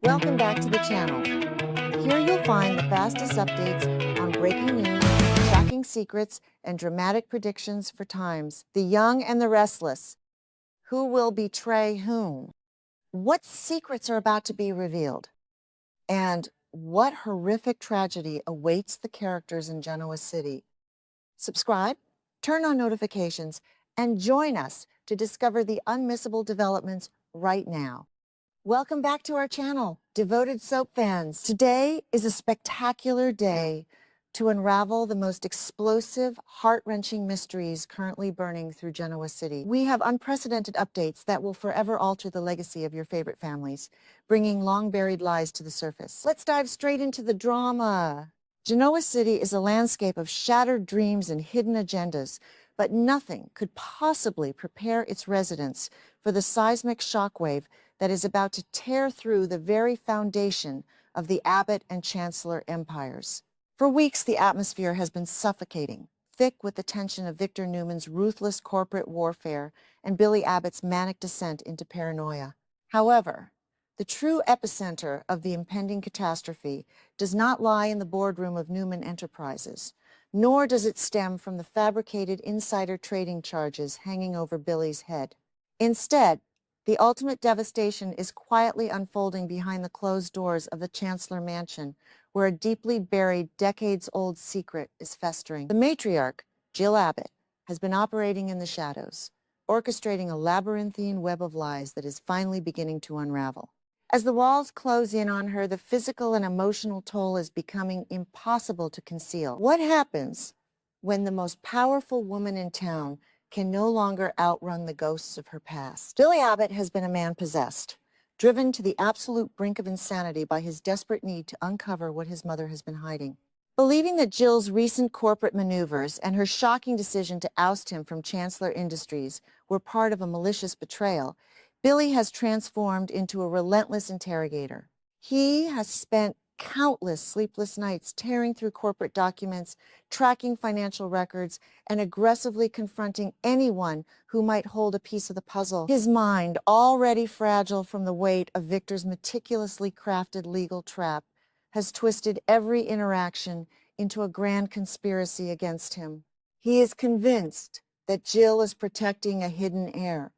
Welcome back to the channel. Here you'll find the fastest updates on breaking news, shocking secrets, and dramatic predictions for times. The young and the restless. Who will betray whom? What secrets are about to be revealed? And what horrific tragedy awaits the characters in Genoa City? Subscribe, turn on notifications, and join us to discover the unmissable developments right now. Welcome back to our channel, devoted soap fans. Today is a spectacular day to unravel the most explosive, heart-wrenching mysteries currently burning through Genoa City. We have unprecedented updates that will forever alter the legacy of your favorite families, bringing long-buried lies to the surface. Let's dive straight into the drama. Genoa City is a landscape of shattered dreams and hidden agendas, but nothing could possibly prepare its residents for the seismic shockwave that is about to tear through the very foundation of the Abbott and Chancellor empires. For weeks, the atmosphere has been suffocating, thick with the tension of Victor Newman's ruthless corporate warfare and Billy Abbott's manic descent into paranoia. However, the true epicenter of the impending catastrophe does not lie in the boardroom of Newman Enterprises, nor does it stem from the fabricated insider trading charges hanging over Billy's head. Instead, the ultimate devastation is quietly unfolding behind the closed doors of the Chancellor mansion, where a deeply buried, decades-old secret is festering. The matriarch, Jill Abbott, has been operating in the shadows, orchestrating a labyrinthine web of lies that is finally beginning to unravel. As the walls close in on her, the physical and emotional toll is becoming impossible to conceal. What happens when the most powerful woman in town can no longer outrun the ghosts of her past? Billy Abbott has been a man possessed, driven to the absolute brink of insanity by his desperate need to uncover what his mother has been hiding. Believing that Jill's recent corporate maneuvers and her shocking decision to oust him from Chancellor Industries were part of a malicious betrayal, Billy has transformed into a relentless interrogator. He has spent countless sleepless nights tearing through corporate documents, tracking financial records, and aggressively confronting anyone who might hold a piece of the puzzle. His mind, already fragile from the weight of Victor's meticulously crafted legal trap, has twisted every interaction into a grand conspiracy against him. He is convinced that Jill is protecting a hidden heir,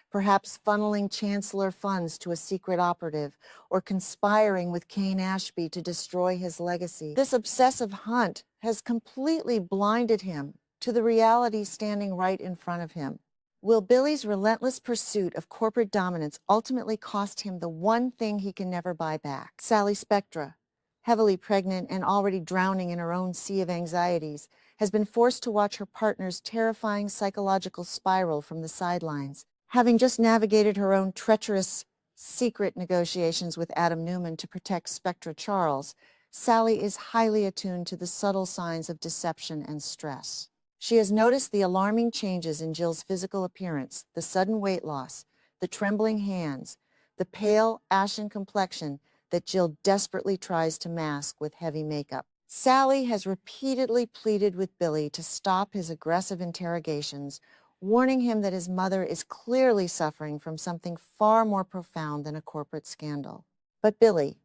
perhaps funneling Chancellor funds to a secret operative, or conspiring with Cain Ashby to destroy his legacy. This obsessive hunt has completely blinded him to the reality standing right in front of him. Will Billy's relentless pursuit of corporate dominance ultimately cost him the one thing he can never buy back? Sally Spectra, heavily pregnant and already drowning in her own sea of anxieties, has been forced to watch her partner's terrifying psychological spiral from the sidelines. Having just navigated her own treacherous secret negotiations with Adam Newman to protect Spectra Charles, Sally is highly attuned to the subtle signs of deception and stress. She has noticed the alarming changes in Jill's physical appearance, the sudden weight loss, the trembling hands, the pale, ashen complexion that Jill desperately tries to mask with heavy makeup. Sally has repeatedly pleaded with Billy to stop his aggressive interrogations, warning him that his mother is clearly suffering from something far more profound than a corporate scandal. But Billy,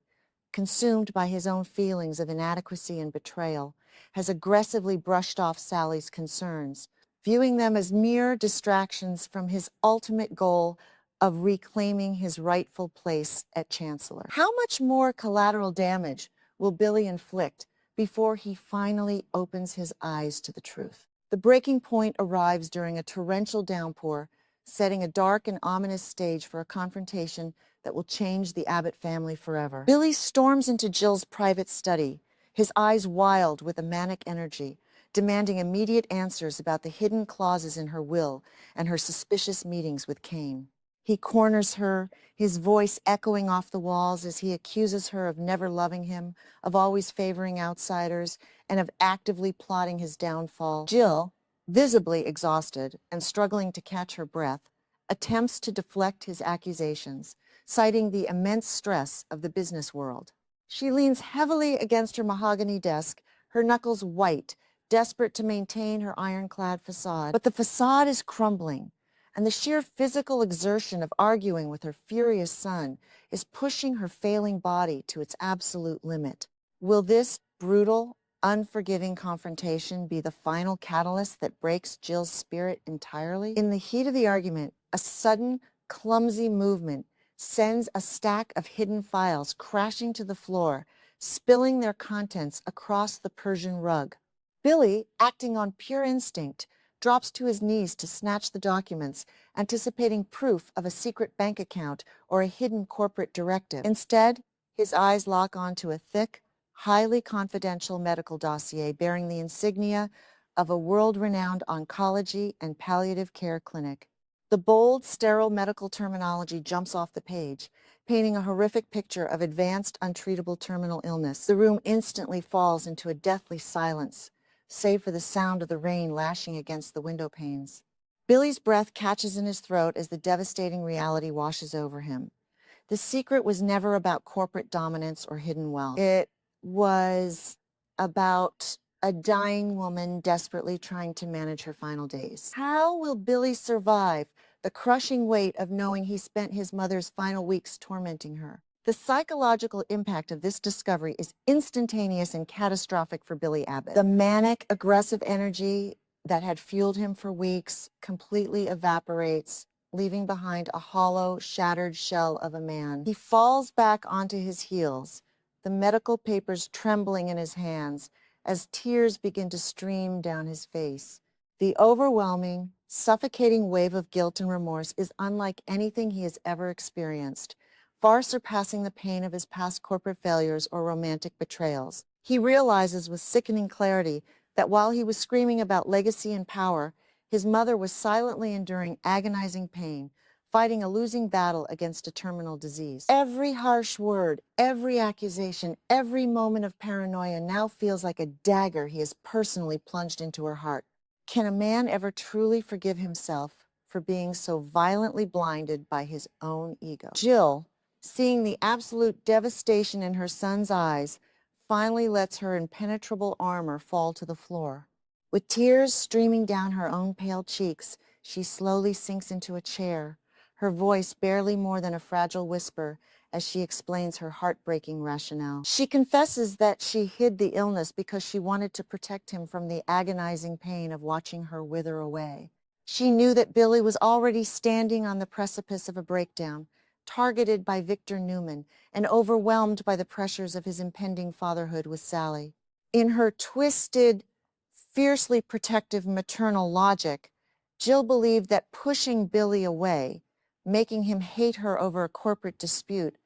consumed by his own feelings of inadequacy and betrayal, has aggressively brushed off Sally's concerns, viewing them as mere distractions from his ultimate goal of reclaiming his rightful place at Chancellor. How much more collateral damage will Billy inflict before he finally opens his eyes to the truth? The breaking point arrives during a torrential downpour, setting a dark and ominous stage for a confrontation that will change the Abbott family forever. Billy storms into Jill's private study, his eyes wild with a manic energy, demanding immediate answers about the hidden clauses in her will and her suspicious meetings with Cain. He corners her, his voice echoing off the walls as he accuses her of never loving him, of always favoring outsiders, and of actively plotting his downfall. Jill, visibly exhausted and struggling to catch her breath, attempts to deflect his accusations, citing the immense stress of the business world. She leans heavily against her mahogany desk, her knuckles white, desperate to maintain her ironclad facade. But the facade is crumbling, and the sheer physical exertion of arguing with her furious son is pushing her failing body to its absolute limit. Will this brutal, unforgiving confrontation be the final catalyst that breaks Jill's spirit entirely? In the heat of the argument, a sudden, clumsy movement sends a stack of hidden files crashing to the floor, spilling their contents across the Persian rug. Billy, acting on pure instinct, drops to his knees to snatch the documents, anticipating proof of a secret bank account or a hidden corporate directive. Instead, his eyes lock onto a thick, highly confidential medical dossier bearing the insignia of a world-renowned oncology and palliative care clinic. The bold, sterile medical terminology jumps off the page, painting a horrific picture of advanced, untreatable terminal illness. The room instantly falls into a deathly silence, save for the sound of the rain lashing against the window panes. Billy's breath catches in his throat as the devastating reality washes over him. The secret was never about corporate dominance or hidden wealth. It was about a dying woman desperately trying to manage her final days. How will Billy survive the crushing weight of knowing he spent his mother's final weeks tormenting her? The psychological impact of this discovery is instantaneous and catastrophic for Billy Abbott. The manic, aggressive energy that had fueled him for weeks completely evaporates, leaving behind a hollow, shattered shell of a man. He falls back onto his heels, the medical papers trembling in his hands as tears begin to stream down his face. The overwhelming, suffocating wave of guilt and remorse is unlike anything he has ever experienced, far surpassing the pain of his past corporate failures or romantic betrayals. He realizes with sickening clarity that while he was screaming about legacy and power, his mother was silently enduring agonizing pain, fighting a losing battle against a terminal disease. Every harsh word, every accusation, every moment of paranoia now feels like a dagger he has personally plunged into her heart. Can a man ever truly forgive himself for being so violently blinded by his own ego? Jill, seeing the absolute devastation in her son's eyes, finally lets her impenetrable armor fall to the floor. With tears streaming down her own pale cheeks, she slowly sinks into a chair, her voice barely more than a fragile whisper as she explains her heartbreaking rationale. She confesses that she hid the illness because she wanted to protect him from the agonizing pain of watching her wither away. She knew that Billy was already standing on the precipice of a breakdown, targeted by Victor Newman and overwhelmed by the pressures of his impending fatherhood with Sally. In her twisted, fiercely protective maternal logic, Jill believed that pushing Billy away, making him hate her over a corporate dispute,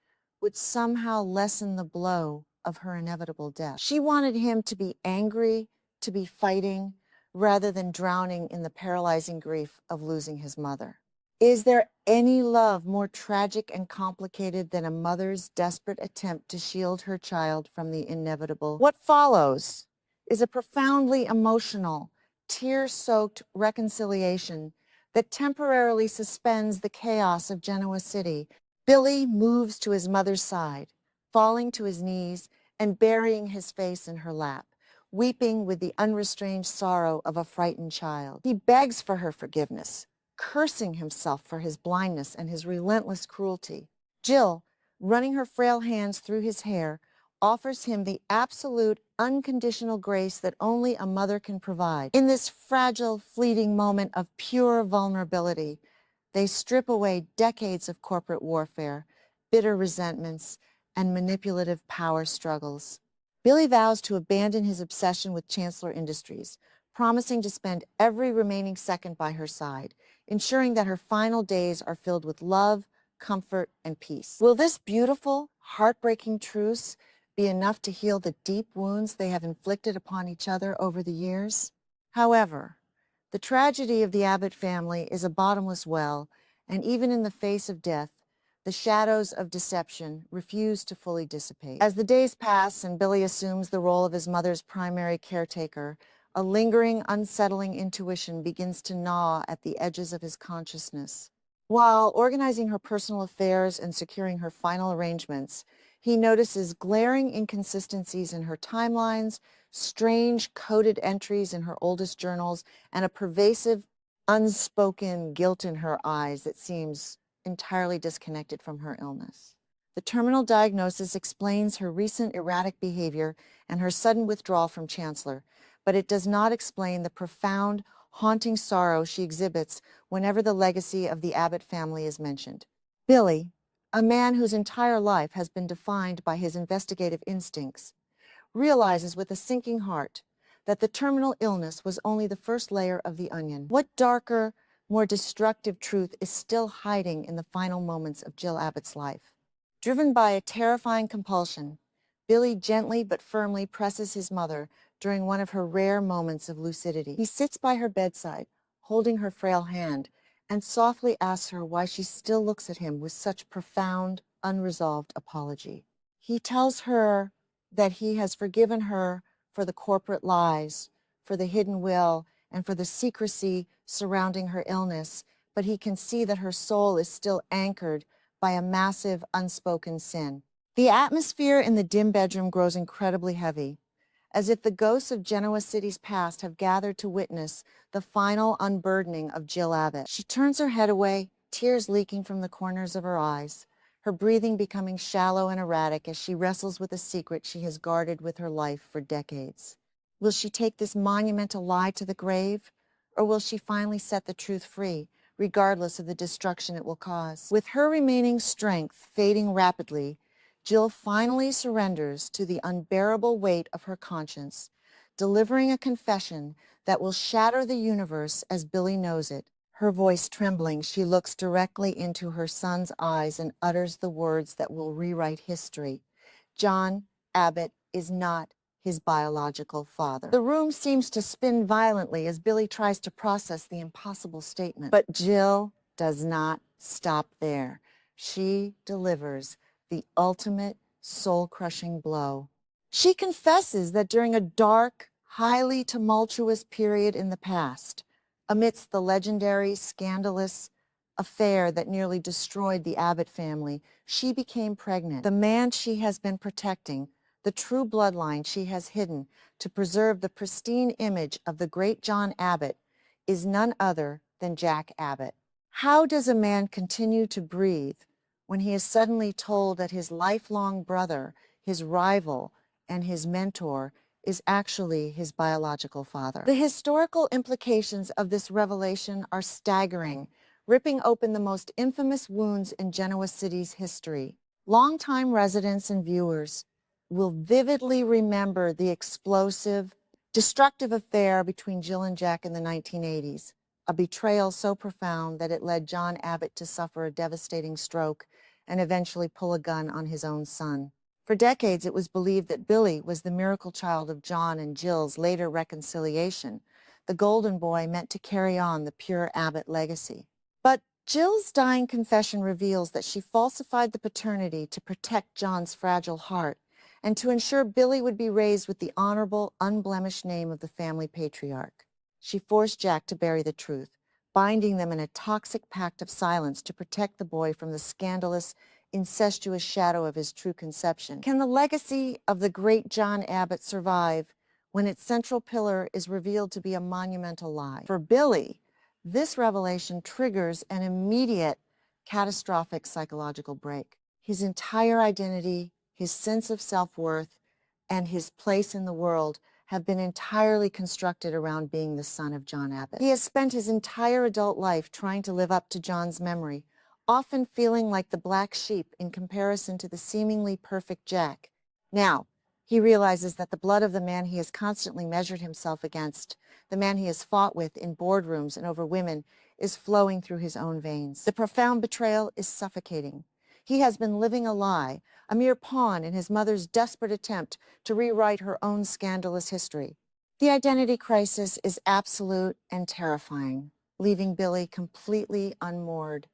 would somehow lessen the blow of her inevitable death. She wanted him to be angry, to be fighting, rather than drowning in the paralyzing grief of losing his mother. Is there any love more tragic and complicated than a mother's desperate attempt to shield her child from the inevitable? What follows is a profoundly emotional, tear-soaked reconciliation that temporarily suspends the chaos of Genoa City. Billy moves to his mother's side, falling to his knees and burying his face in her lap, weeping with the unrestrained sorrow of a frightened child. He begs for her forgiveness, cursing himself for his blindness and his relentless cruelty. Jill, running her frail hands through his hair, offers him the absolute, unconditional grace that only a mother can provide. In this fragile, fleeting moment of pure vulnerability, they strip away decades of corporate warfare, bitter resentments, and manipulative power struggles. Billy vows to abandon his obsession with Chancellor Industries, promising to spend every remaining second by her side, ensuring that her final days are filled with love, comfort, and peace. Will this beautiful, heartbreaking truce be enough to heal the deep wounds they have inflicted upon each other over the years? However, the tragedy of the Abbott family is a bottomless well, and even in the face of death, the shadows of deception refuse to fully dissipate. As the days pass and Billy assumes the role of his mother's primary caretaker, a lingering, unsettling intuition begins to gnaw at the edges of his consciousness. While organizing her personal affairs and securing her final arrangements, he notices glaring inconsistencies in her timelines, strange coded entries in her oldest journals, and a pervasive unspoken guilt in her eyes that seems entirely disconnected from her illness. The terminal diagnosis explains her recent erratic behavior and her sudden withdrawal from Chancellor, but it does not explain the profound, haunting sorrow she exhibits whenever the legacy of the Abbott family is mentioned. Billy, a man whose entire life has been defined by his investigative instincts, realizes with a sinking heart that the terminal illness was only the first layer of the onion. What darker, more destructive truth is still hiding in the final moments of Jill Abbott's life? Driven by a terrifying compulsion, Billy gently but firmly presses his mother during one of her rare moments of lucidity. He sits by her bedside, holding her frail hand, and softly asks her why she still looks at him with such profound, unresolved apology. He tells her that he has forgiven her for the corporate lies, for the hidden will, and for the secrecy surrounding her illness, but he can see that her soul is still anchored by a massive unspoken sin. The atmosphere in the dim bedroom grows incredibly heavy, as if the ghosts of Genoa City's past have gathered to witness the final unburdening of Jill Abbott. She turns her head away, tears leaking from the corners of her eyes, her breathing becoming shallow and erratic as she wrestles with a secret she has guarded with her life for decades. Will she take this monumental lie to the grave, or will she finally set the truth free, regardless of the destruction it will cause? With her remaining strength fading rapidly, Jill finally surrenders to the unbearable weight of her conscience, delivering a confession that will shatter the universe as Billy knows it. Her voice trembling, she looks directly into her son's eyes and utters the words that will rewrite history. John Abbott is not his biological father. The room seems to spin violently as Billy tries to process the impossible statement. But Jill does not stop there. She delivers the ultimate soul-crushing blow. She confesses that during a dark, highly tumultuous period in the past, amidst the legendary, scandalous affair that nearly destroyed the Abbott family, she became pregnant. The man she has been protecting, the true bloodline she has hidden to preserve the pristine image of the great John Abbott, is none other than Jack Abbott. How does a man continue to breathe when he is suddenly told that his lifelong brother, his rival, and his mentor is actually his biological father? The historical implications of this revelation are staggering, ripping open the most infamous wounds in Genoa City's history. Longtime residents and viewers will vividly remember the explosive, destructive affair between Jill and Jack in the 1980s, a betrayal so profound that it led John Abbott to suffer a devastating stroke and eventually pull a gun on his own son. For decades, it was believed that Billy was the miracle child of John and Jill's later reconciliation, the golden boy meant to carry on the pure Abbott legacy. But Jill's dying confession reveals that she falsified the paternity to protect John's fragile heart and to ensure Billy would be raised with the honorable, unblemished name of the family patriarch. She forced Jack to bury the truth, binding them in a toxic pact of silence to protect the boy from the scandalous, incestuous shadow of his true conception. Can the legacy of the great John Abbott survive when its central pillar is revealed to be a monumental lie? For Billy, this revelation triggers an immediate, catastrophic psychological break. His entire identity, his sense of self-worth, and his place in the world have been entirely constructed around being the son of John Abbott. He has spent his entire adult life trying to live up to John's memory, often feeling like the black sheep in comparison to the seemingly perfect Jack. Now, he realizes that the blood of the man he has constantly measured himself against, the man he has fought with in boardrooms and over women, is flowing through his own veins. The profound betrayal is suffocating. He has been living a lie, a mere pawn in his mother's desperate attempt to rewrite her own scandalous history. The identity crisis is absolute and terrifying, leaving Billy completely unmoored,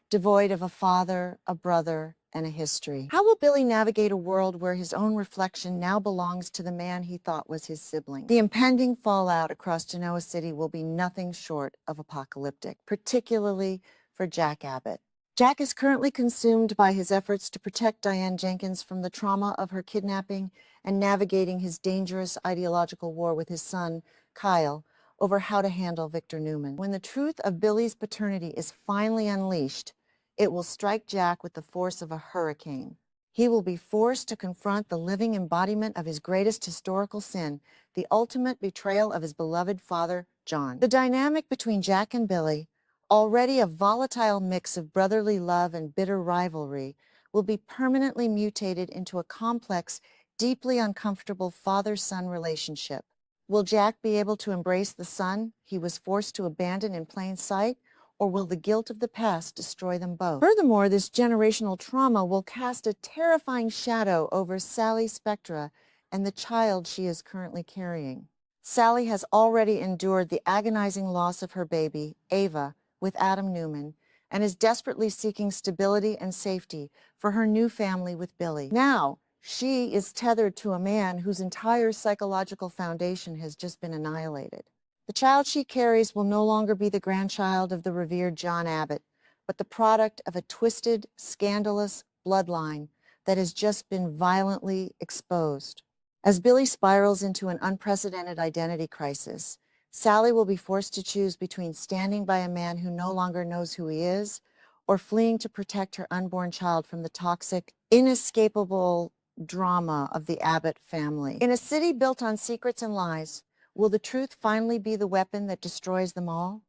devoid of a father, a brother, and a history. How will Billy navigate a world where his own reflection now belongs to the man he thought was his sibling? The impending fallout across Genoa City will be nothing short of apocalyptic, particularly for Jack Abbott. Jack is currently consumed by his efforts to protect Diane Jenkins from the trauma of her kidnapping and navigating his dangerous ideological war with his son, Kyle, over how to handle Victor Newman. When the truth of Billy's paternity is finally unleashed, it will strike Jack with the force of a hurricane. He will be forced to confront the living embodiment of his greatest historical sin, the ultimate betrayal of his beloved father, John. The dynamic between Jack and Billy, already a volatile mix of brotherly love and bitter rivalry, will be permanently mutated into a complex, deeply uncomfortable father-son relationship. Will Jack be able to embrace the son he was forced to abandon in plain sight, or will the guilt of the past destroy them both? Furthermore, this generational trauma will cast a terrifying shadow over Sally Spectra and the child she is currently carrying. Sally has already endured the agonizing loss of her baby, Ava, with Adam Newman, and is desperately seeking stability and safety for her new family with Billy. Now, she is tethered to a man whose entire psychological foundation has just been annihilated. The child she carries will no longer be the grandchild of the revered John Abbott, but the product of a twisted, scandalous bloodline that has just been violently exposed. As Billy spirals into an unprecedented identity crisis, Sally will be forced to choose between standing by a man who no longer knows who he is, or fleeing to protect her unborn child from the toxic, inescapable drama of the Abbott family. In a city built on secrets and lies, will the truth finally be the weapon that destroys them all?